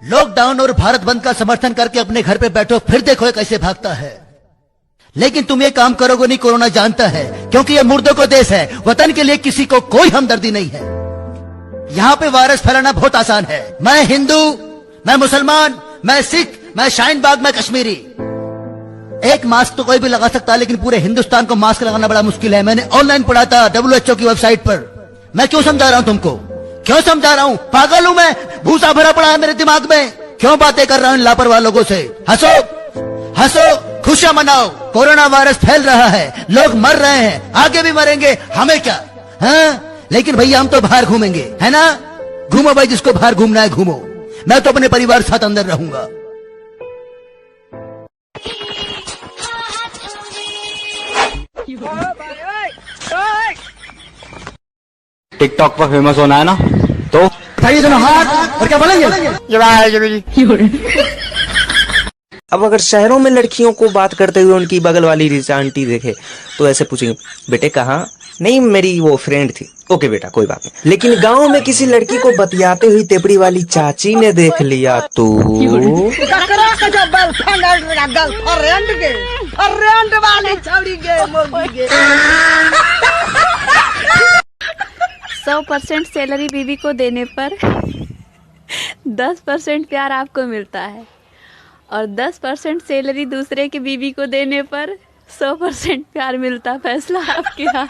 Lockdown और भारत बंद का समर्थन करके अपने घर पे बैठो, फिर देखो ये कैसे भागता है। लेकिन तुम ये काम करोगे नहीं, कोरोना जानता है, क्योंकि ये मुर्दों को देश है। वतन के लिए किसी को कोई हमदर्दी नहीं है। यहाँ पे वायरस फैलाना बहुत आसान है। मैं हिंदू, मैं मुसलमान, मैं सिख, मैं शाहीन बाग, मैं कश्मीरी। एक मास्क तो कोई भी लगा सकता है, लेकिन पूरे हिंदुस्तान को मास्क लगाना बड़ा मुश्किल है। मैंने ऑनलाइन पढ़ा था WHO की वेबसाइट पर। मैं क्यों समझा रहा हूं तुमको, क्यों समझा रहा हूं? पागल हूं मैं? भूसा भरा पड़ा है मेरे दिमाग में। क्यों बातें कर रहा हूं इन लापरवाह लोगों से? हंसो हंसो, खुशियां मनाओ। कोरोना वायरस फैल रहा है, लोग मर रहे हैं, आगे भी मरेंगे, हमें क्या? हाँ, लेकिन भैया हम तो बाहर घूमेंगे, है ना? घूमो भाई, जिसको बाहर घूमना है घूमो। मैं तो अपने परिवार साथ अंदर रहूंगा। टिकटॉक पर फेमस होना है ना, तो उठाइए दोनों हाथ और क्या बोलेंगे? अब अगर शहरों में लड़कियों को बात करते हुए उनकी बगल वाली रिचा आंटी देखे तो ऐसे पूछेंगे, बेटे कहाँ? नहीं, मेरी वो फ्रेंड थी। ओके बेटा, कोई बात नहीं। लेकिन गांव में किसी लड़की को बतियाते हुई तेपड़ी वाली चाची ने देख लिया तो 100% सैलरी बीवी को देने पर 10% प्यार आपको मिलता है, और 10% सैलरी दूसरे की बीवी को देने पर 100% प्यार मिलता। फैसला आपके हाथ।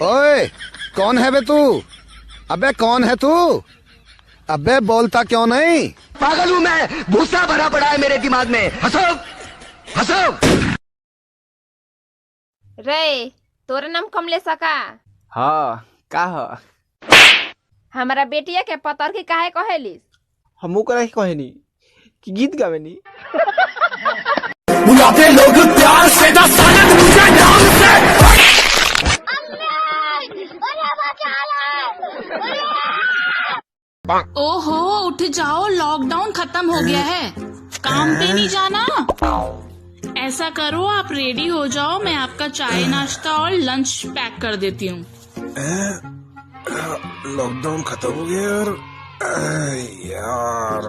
ओए, कौन है बे तू? अबे कौन है तू? अबे बोलता क्यों नहीं? पागल हूं मैं? भूसा भरा पड़ा है मेरे दिमाग में। हंसो हंसो। रे तोरे नाम कमलेश का? हाँ का हमारा बेटिया के पतर की काहे कहेलिस? हमू करे कहनी कि गीत गावेनी। बुलाते लोग प्यार से, दस साल मुझे नाम से। ओहो, उठ जाओ, लॉकडाउन खत्म हो गया है, काम पे नहीं जाना। ऐसा करो, आप रेडी हो जाओ, मैं आपका चाय नाश्ता और लंच पैक कर देती हूँ। लॉकडाउन खत्म हो गया यार।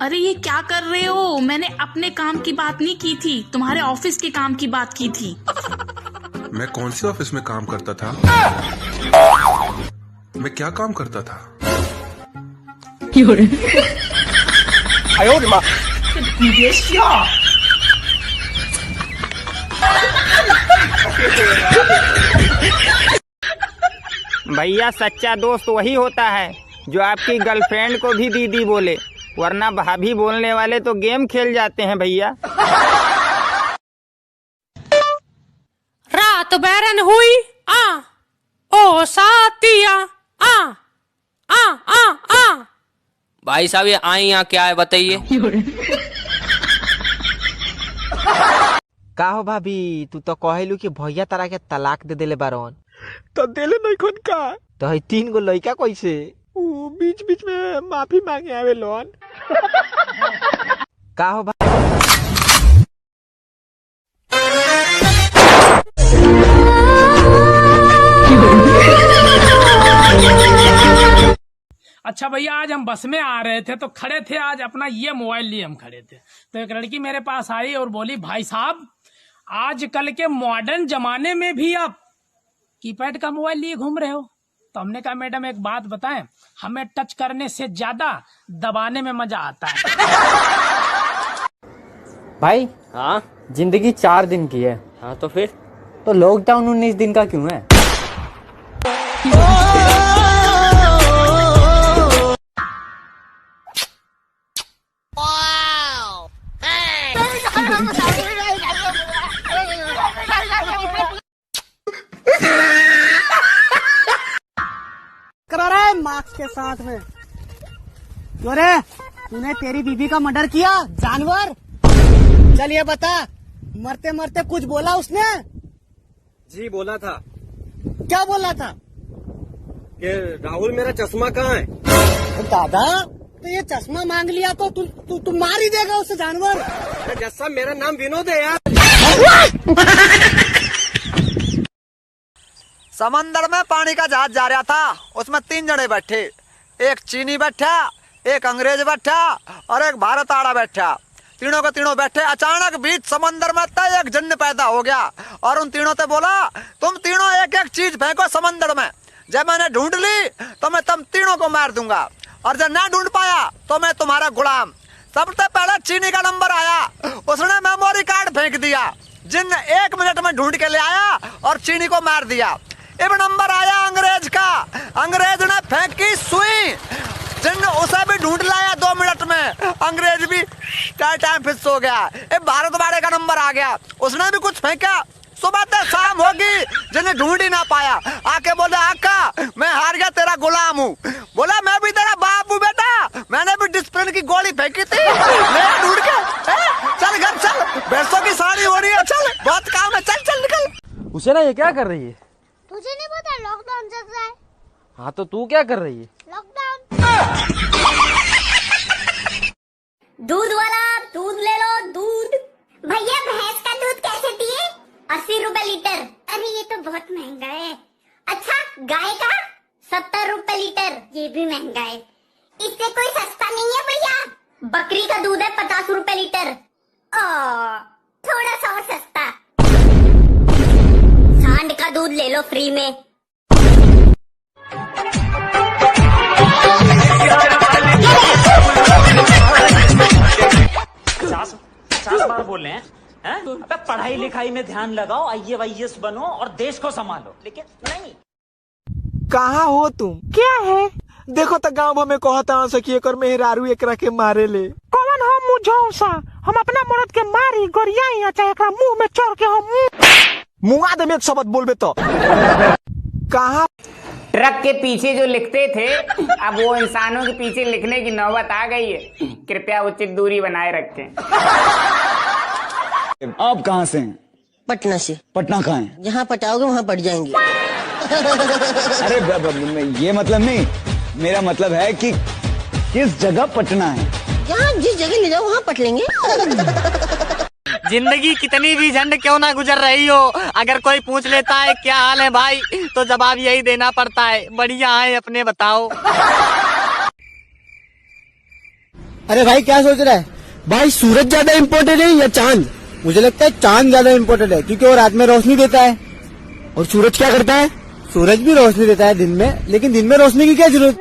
अरे ये क्या कर रहे हो? मैंने अपने काम की बात नहीं की थी, तुम्हारे ऑफिस के काम की बात की थी। मैं कौन सी ऑफिस में काम करता था? मैं क्या काम करता था? भैया सच्चा दोस्त वही होता है जो आपकी गर्लफ्रेंड को भी दीदी बोले, वरना भाभी बोलने वाले तो गेम खेल जाते हैं भैया। रात बैरन हुई ओ सातिया आ। भाई साहब ये आई यहाँ क्या है बताइए। का हो भाभी, तू तो कहलू कि भैया तारा के तलाक दे देले बारन, तो देले नहीं खुद का तो है 3 गो लड़का कैसे? बीच बीच में माफी मांगे आवे लोन। का हो भाई? अच्छा भैया, आज हम बस में आ रहे थे तो खड़े थे, आज अपना ये मोबाइल लिए हम खड़े थे, तो एक लड़की मेरे पास आई और बोली, भाई साहब आजकल के मॉडर्न जमाने में भी आप कीपैड का मोबाइल लिए घूम रहे हो। तो हमने कहा मैडम एक बात बताएं, हमें टच करने से ज्यादा दबाने में मजा आता है। भाई हाँ, जिंदगी 4 दिन की है। हाँ तो फिर तो लॉकडाउन 19 दिन का क्यों है? करा रहा है मास्क के साथ में। क्यों रे, तूने तेरी बीबी का मर्डर किया जानवर? चल ये बता, मरते मरते कुछ बोला उसने? जी बोला था। क्या बोला था? कि राहुल मेरा चश्मा कहाँ है? दादा, तो ये चश्मा मांग लिया तो तू मार ही देगा उसे जानवर। जैसा मेरा नाम विनोद है यार। समंदर में पानी का जहाज जा रहा था, उसमें 3 जने बैठे, एक चीनी बैठा, एक अंग्रेज बैठा और एक भारत आड़ा बैठा। तीनों के तीनों बैठे, अचानक बीच समंदर में तय एक जन्न पैदा हो गया और उन तीनों से बोला, तुम तीनों एक एक चीज फेंको समंदर में, जब मैंने ढूंढ ली तो मैं तुम तीनों को मार दूंगा, और जब ना ढूंढ पाया तो मैं तुम्हारा गुलाम। सबसे पहले चीनी का नंबर आया, उसने मेमोरी कार्ड फेंक दिया, जिन 1 मिनट में ढूंढ के ले आया और चीनी को मार दिया। अब नंबर आया अंग्रेज का, अंग्रेज ने फेंकी सुई, जिन उसे भी ढूंढ लाया 2 मिनट में, अंग्रेज भी टाइम फिक्स हो गया। अब भारत वाले का नंबर आ गया, उसने भी कुछ फेंका, सुबह से शाम होगी, जिन्हें ढूंढ ही ना पाया। आके बोले, आका मैं हार गया, तेरा गुलाम हूँ। बोला, मैं भी तेरा बाप हूँ बेटा, मैंने भी डिस्प्लिन की गोली फेंकी थी, ले ढूंढ के। चल घर चल, भैंसों की साड़ी हो रही है, चल बहुत काम है, चल चल निकल। उसे ना, ये क्या कर रही है? तुझे नहीं पता लॉकडाउन चल रहा है? हाँ तो तू क्या कर रही है? लॉकडाउन। दूध वाला दूध ले लो, दूध। भैया भैंस का दूध कैसे दिए? 80 रुपए लीटर। अरे ये तो बहुत महंगा है। अच्छा गाय का 70 रुपए लीटर, ये भी महंगा है। इससे कोई सस्ता नहीं है भैया? बकरी का दूध है 50 रुपए लीटर, थोड़ा सा और सस्ता। सांड का दूध ले लो फ्री में। पचास बार बोल रहे हैं? अबे पढ़ाई लिखाई में ध्यान लगाओ, IAS बनो और देश को संभालो, लेकिन नहीं। कहाँ हो तुम? क्या है? देखो तो गाँव में कहता सकी कर मेहरारू एकरा के मारे ले। कौन हो मुझौसा? हम अपना मर्द के मारी गोरियाई, चाहे एकरा मुंह में चढ़ के हम मुँह आदमी एक शब्द बोलबे तो। कहाँ? ट्रक के पीछे जो लिखते थे, अब वो इंसानों के पीछे लिखने की नौबत आ गई है। कृपया उचित दूरी बनाए रखें। आप कहाँ से हैं? पटना से। पटना कहाँ है? जहाँ पटाओगे वहाँ पट जाएंगे। अरे ये मतलब नहीं, मेरा मतलब है कि किस जगह पटना है। जहाँ जिस जगह ले जाओ वहाँ पट लेंगे। जिंदगी कितनी भी झंड क्यों ना गुजर रही हो, अगर कोई पूछ लेता है क्या हाल है भाई, तो जवाब यही देना पड़ता है, बढ़िया है, अपने बताओ। अरे भाई क्या सोच रहा है? भाई सूरज ज्यादा इम्पोर्टेंट है या चांद? मुझे लगता है चांद ज्यादा इम्पोर्टेंट है, क्योंकि वो रात में रोशनी देता है। और सूरज क्या करता है? सूरज भी रोशनी देता है दिन में, लेकिन दिन में रोशनी की क्या जरूरत?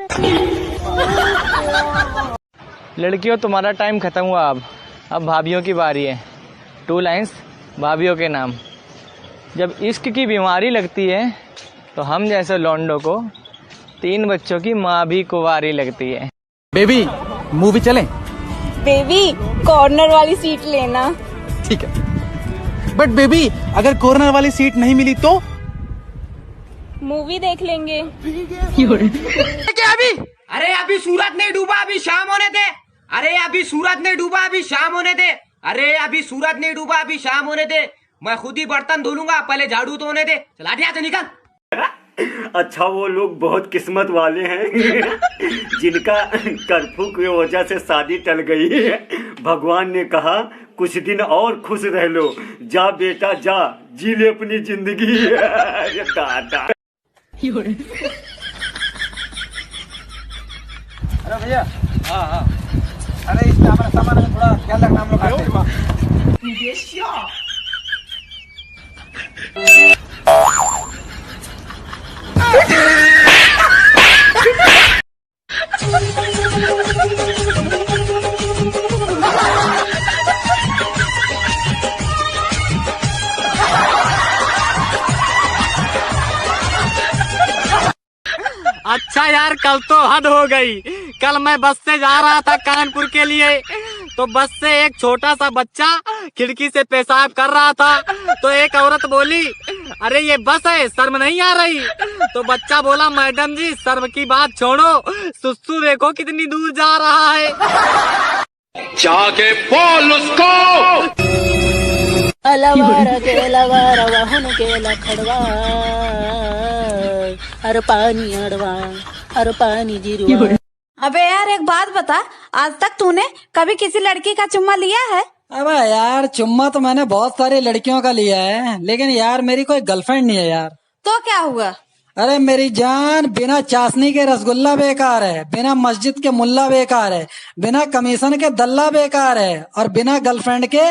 लड़कियों तुम्हारा टाइम खत्म हुआ, अब भाभियों की बारी है। 2 लाइन्स भाभियों के नाम। जब इश्क की बीमारी लगती है तो हम जैसे लौंडों को 3 बच्चों की माँ भी कुंवारी लगती है। बेबी मूवी चले? बेबी कॉर्नर वाली सीट लेना। ठीक है, बट बेबी अगर कॉर्नर वाली सीट नहीं मिली तो? मूवी देख लेंगे। क्या अभी सूरज नहीं डूबा, अभी शाम होने दे। अरे अभी सूरज नहीं डूबा, अभी शाम होने दे। अरे अभी सूरज नहीं डूबा, अभी शाम होने दे। मैं खुद ही बर्तन धो लूंगा, पहले झाड़ू तो होने दे। चला दिया तो निकल। अच्छा वो लोग बहुत किस्मत वाले हैं जिनका कर्फ्यू की वजह से शादी टल गई है। भगवान ने कहा कुछ दिन और खुश रह लो, जा बेटा जा, जी ले अपनी जिंदगी। दादा अरे भैया, हाँ अरे इस सामान में थोड़ा ख्याल रखना, हम लोग आते अच्छा यार, कल तो हद हो गई। कल मैं बस से जा रहा था कानपुर के लिए, तो बस से एक छोटा सा बच्चा खिड़की से पेशाब कर रहा था, तो एक औरत बोली, अरे ये बस है, शर्म नहीं आ रही? तो बच्चा बोला, मैडम जी शर्म की बात छोड़ो, सुसु देखो कितनी दूर जा रहा है। जाके बोल उसको। अलवार के लवार वाहन के लखड़वा, अरे पानी अड़वा, अरे पानी जिरवा। अबे यार एक बात बता, आज तक तूने कभी किसी लड़की का चुम्मा लिया है? अबे यार चुम्मा तो मैंने बहुत सारी लड़कियों का लिया है, लेकिन यार मेरी कोई गर्लफ्रेंड नहीं है यार। तो क्या हुआ, अरे मेरी जान, बिना चाशनी के रसगुल्ला बेकार है, बिना मस्जिद के मुल्ला बेकार है, बिना कमीशन के दल्ला बेकार है, और बिना गर्लफ्रेंड के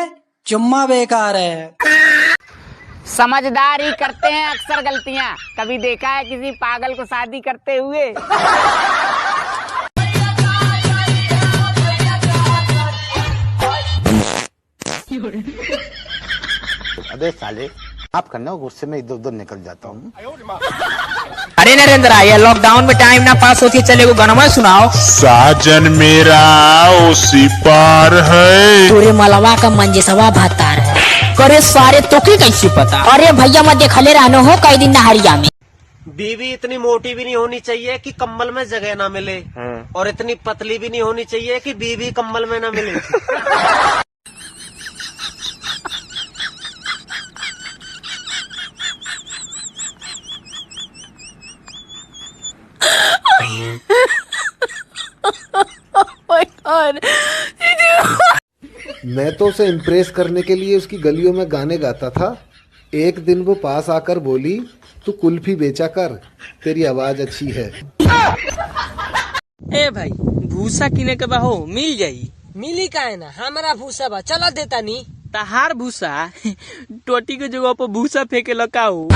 चुम्मा बेकार है। समझदार ही करते हैं अक्सर गलतियां। कभी देखा है किसी पागल को शादी करते हुए? अबे साले आप करना, गुस्से में इधर उधर निकल जाता हूँ। अरे नरेंद्र, ये लॉकडाउन में टाइम ना पास होती चले वो गाना सुनाओ। साजन मेरा उसी पार है, तोरे मलवा का मंजेसवा भातार है। करे सारे तो की कैसे पता? अरे भैया मैं देखले रहनो हो कई दिन नहरिया में। बीवी इतनी मोटी भी नहीं होनी चाहिए कि कंबल में जगह ना मिले, और इतनी पतली भी नहीं होनी चाहिए कि बीवी कंबल में ना मिले। मैं तो उसे इम्प्रेस करने के लिए उसकी गलियों में गाने गाता था। एक दिन वो पास आकर बोली, तू कुल्फी बेचा कर, तेरी आवाज अच्छी है। ए भाई, भूसा किने के बाहो मिल जाई। मिली का है ना, हमारा भूसा बा, चला देता नी। तहार भूसा टोटी के जगह पर भूसा फेंके लगाओ।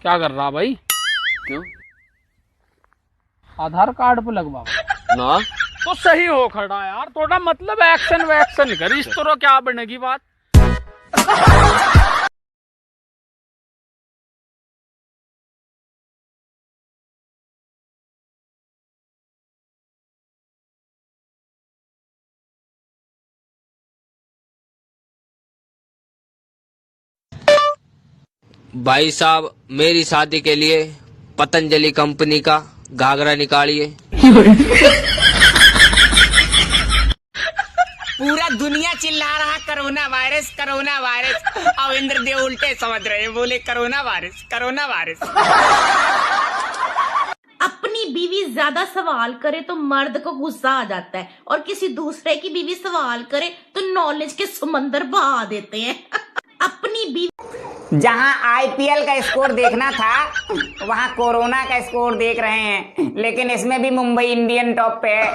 क्या कर रहा भाई? क्यों? आधार कार्ड पे लगवा ना तो सही हो खड़ा यार। थोड़ा मतलब एक्शन वैक्शन कर, इस तरह क्या बनेगी बात? भाई साहब, मेरी शादी के लिए पतंजलि कंपनी का घाघरा निकालिए। पूरा दुनिया चिल्ला रहा कोरोना वायरस, कोरोना वायरस। अब इंद्रदेव उल्टे समझ रहे हैं, बोले कोरोना वायरस, कोरोना वायरस। अपनी बीवी ज्यादा सवाल करे तो मर्द को गुस्सा आ जाता है, और किसी दूसरे की बीवी सवाल करे तो नॉलेज के समंदर बहा देते हैं। अपनी बीवी जहां आईपीएल का स्कोर देखना था, वहां कोरोना का स्कोर देख रहे हैं, लेकिन इसमें भी मुंबई इंडियन टॉप पे है।